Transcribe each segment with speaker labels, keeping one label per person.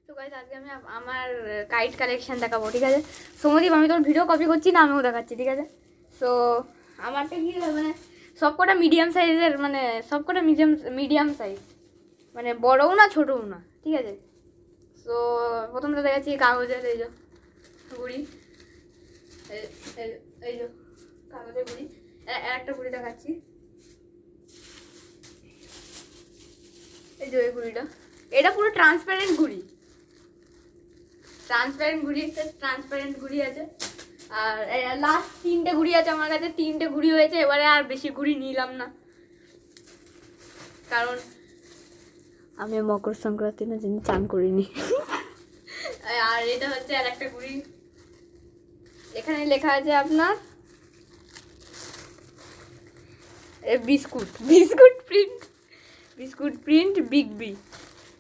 Speaker 1: তো গাইস আজকে আমি আমার কাইট কালেকশন দেখাবো, ঠিক আছে? সৌম্যদীপ, আমি তোর ভিডিও কপি করছি না, আমিও দেখাচ্ছি, ঠিক আছে? তো আমারটা কি মানে সবকটা মিডিয়াম সাইজের, মানে সবকটা মিডিয়াম সাইজ, মানে বড়ও না ছোটও না, ঠিক আছে? তো প্রথমটা দেখাচ্ছি কাগজের এই যে ঘুড়ি, এই যে কাগজের ঘুড়ি। একটা ঘুড়ি দেখাচ্ছি, এই যে এই ঘুড়িটা, এটা পুরো ট্রান্সপারেন্ট ঘুড়ি, ট্রান্সপারেন্ট ঘুড়ি আছে। আর লাস্ট 3টে ঘুড়ি আছে আমার কাছে, 3টে ঘুড়ি হয়েছে, এবারে আর বেশি ঘুড়ি নিলাম না, কারণ আমি মকর সংক্রান্তি না জন্য চান করিনি। আর এটা হচ্ছে আর একটা ঘুড়ি, এখানে লেখা আছে আপনার biscuit print big B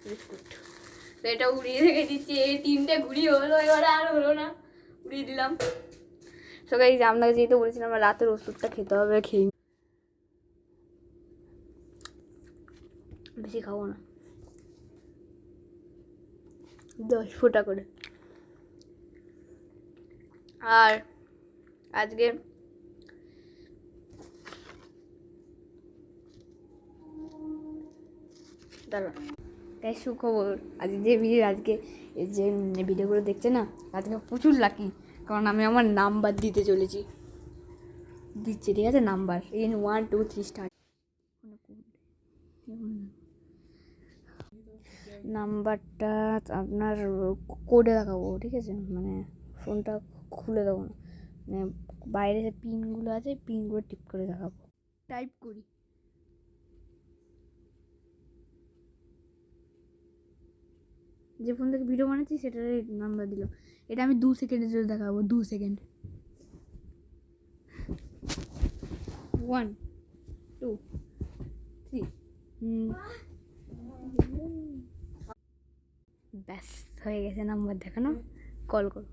Speaker 1: biscuit. তো এটা উড়িয়ে রেখে দিচ্ছি, এই 3টে ঘুড়ি হলো, এবারে আর হলো না, উড়িয়ে দিলাম। তো গাইস আপনাকে যেহেতু বলেছিলাম আমার রাতের ওষুধটা খেতে হবে, খেয়ে বেশি খাবো না, 10 ফোঁটা করে। আর আজকে দাঁড়া তাই সুখবর, আজকে যে ভিডিওগুলো দেখছে না, আজকে প্রচুর লাকি, কারণ আমি আমার নাম্বার দিতে চলেছি, দিচ্ছি, ঠিক আছে? Number 1 2 3 start. নাম্বারটা আপনার কোডে দেখাবো, ঠিক আছে? মানে ফোনটা খুলে দেবো না, মানে বাইরে যে পিনগুলো আছে পিনগুলো টিপ করে দেখাবো, টাইপ করি। যে ফোন থেকে ভিডিও বানাচ্ছি সেটার নাম্বার দিলাম, এটা আমি 2 সেকেন্ডের জন্য দেখাবো, 2 সেকেন্ড। 1 2 3 ব্যাস হয়ে গেছে নাম্বার দেখানো, কল করো।